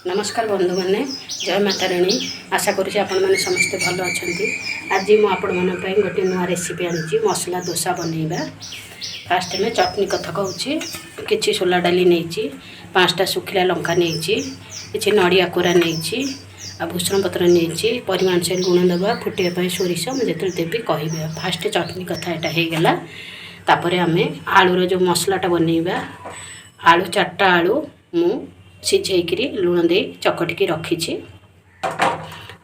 नमस्कार बंधु मैंने जय माता राणी। आशा करुँच आपण मैंने समस्ते भल अच्छा। आज मुझे गोटे नुआ रेसिपी आनी मसला डोसा बनइबा। फास्ट में चटनी कथा कहूँ कि सोला डाली नहीं, 5टा सुखिला लंका नहीं, कि नड़िया कोरा नहीं, भूषण पत्र नहीं, परिमाण से लुण दबा फुटापी सोरिष मुझे देवी कह। फास्ट चटनी कथा यहाँ होगला। तापर आम आलूर जो मसलाटा बनइबा। आलू 4टा आलू मु सिझेकरी लुण दे चकटिकी रखी।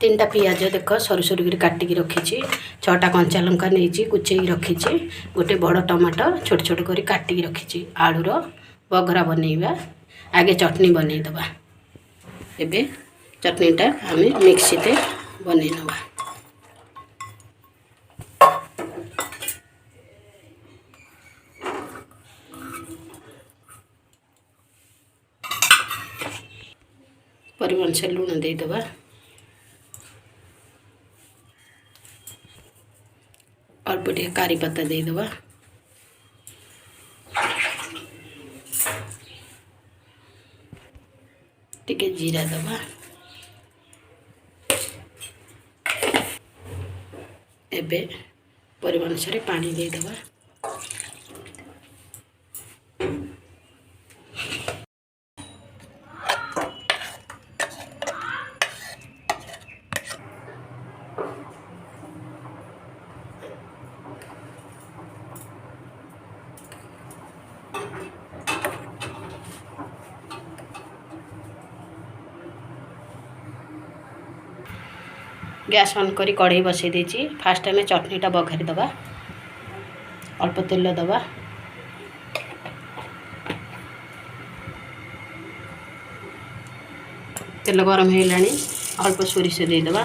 3टा पियाज देख सरू सरू काटिक रखी। 6टा कंचा लंका नहीं कुचे रखी। गोटे बड़ टमाटो छोट छोट कर काटिक रखी। आलूर बघरा बनइबा। आगे चटनी बनईदबा। एबे चटनीटा आम मिक्सी ते बनई नबा। परिमाण से लुण देदबा। अल्प टे कारी पत्ता देदबा। टिके जीरा दबा। एबे परिमाण से पानी देदबा। गैस ऑन करी कढ़ई बसई देछि। फास्ट में चटनीटा बघारी दबा। अल्प तेल दबा। तेल गरम होलानी अल्प सोरिष देदबा।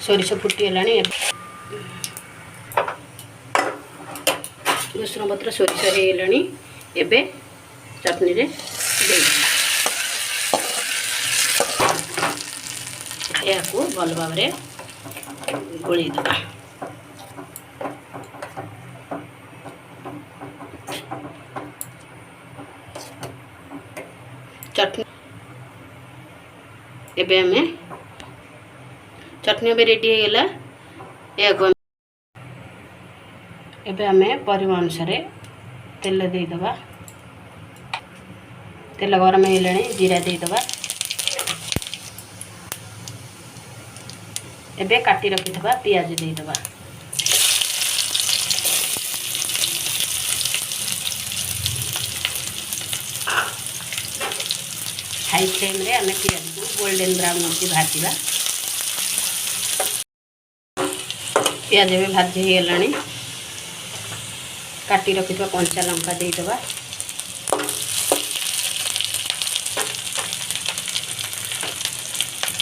सोरिष फुटीगलानी। भूषण पत्र सोरिष होगलानी। एबे चटनी रे या भल भाव गोली दबा। चटनी एबे हमें चटनी भी रेडी होगला। एबे हमें परिमाण अनुसार तेल देदबा। तेल गरम होलानी जीरा देदबा। एबे काटी रखिथबा पियाज देदबा। हाई फ्लेम रे हमें पियाज को गोल्डन ब्राउन होती भाजवा। पियाज भी भाजी होगलानी। काटी रखिथबा कंचा लंका देदबा।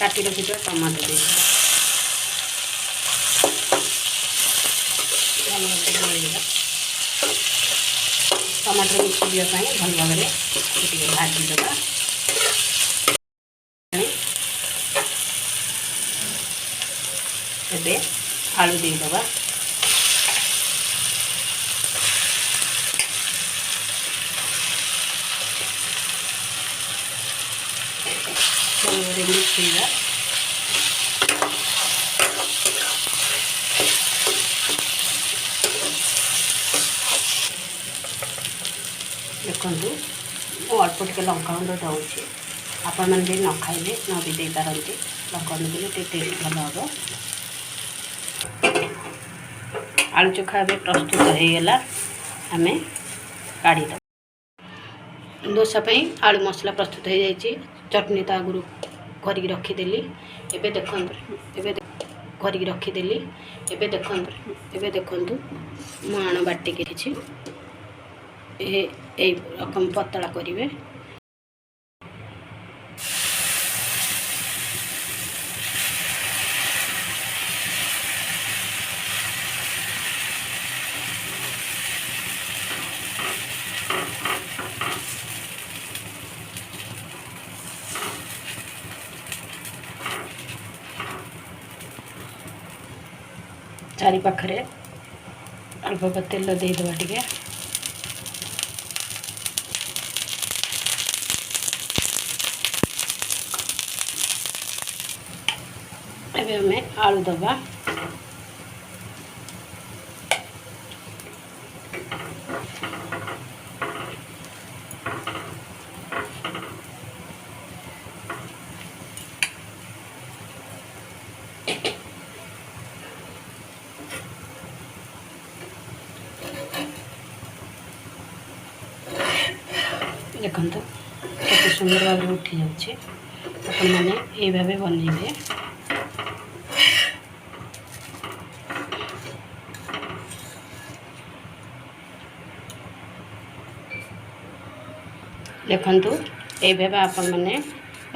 काटी रखिथबा टमाटो देदबा। टमाटर मिक्स भल भाव में भाजीदबा। एबे आलू देदबा। देखु अल्प टे लंका गुंड दूसरी। आपण मैंने न खाइले न भी दे पारती। लंका गुंड देले टेस्ट भल हम। आलू चोखा भी प्रस्तुत होगला। आम काढ़ी डोसा आलू मसला प्रस्तुत हो जाए। चटनी तो आगुरी कर रखीदेली। एबे देखु कर रखीदेली। एबे देखु मुण बाटिक रकम पतला करेंगे। चारि पाखरे अल्प तेल देदेवा टे एबे हमें आलू दबा देखो कत सुंदर भाव उठी जाए आपने बनइबे देखु ये आपण मैंने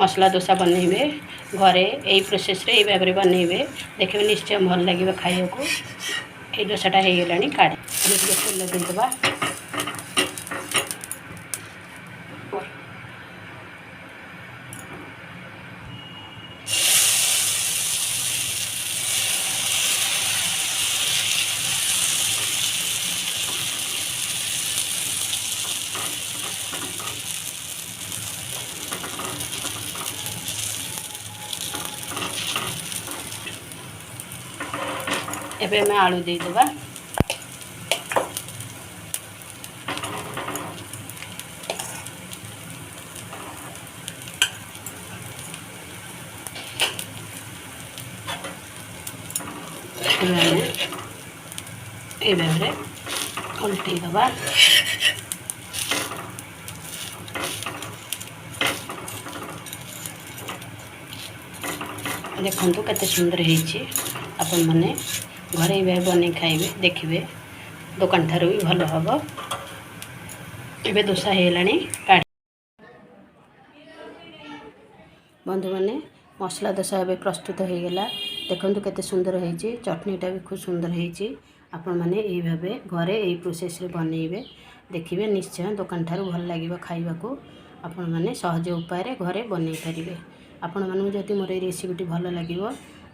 मसला डोसा बनइबे घरे यही प्रोसेस रे भाव में बनइबे देखिए निश्चय भल लगे खाया को ये डोसाटा हो गला काढ़े तेल देदेवा एबे मैं आलू देदेवा ये भाव में उल्टी दबा देखु केते सुंदर होती आपण मैंने घरे ये बन खाइबे देखिए दुकान ठारू भी भल हम ए डोसा होगा काढ़ बंधु मैंने मसला डोसा ए प्रस्तुत हो गला देखु केते सुंदर होती चटनीटा भी खूब सुंदर होती आपण मैंने यही भाव घरे यही प्रोसेस रे बनइबे देखिए निश्चय दुकान ठारू भल लगे खाइबा को आपण मैंने सहज उपाय घरे बनई पारे आपण मानू जदि मोर रेसिपीटी भल लगे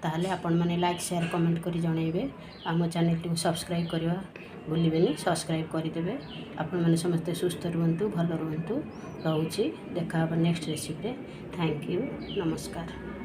ताहले आपण मैंने लाइक शेयर कमेंट करी जनइबे आ मो चैनल टी सब्सक्राइब करवा भूलिबेनी सब्सक्राइब करदेवे आपण मैंने समस्ते सुस्थ रुहतु भल रुहतु रोची देखा नेक्स्ट रेसिपी थैंक यू नमस्कार।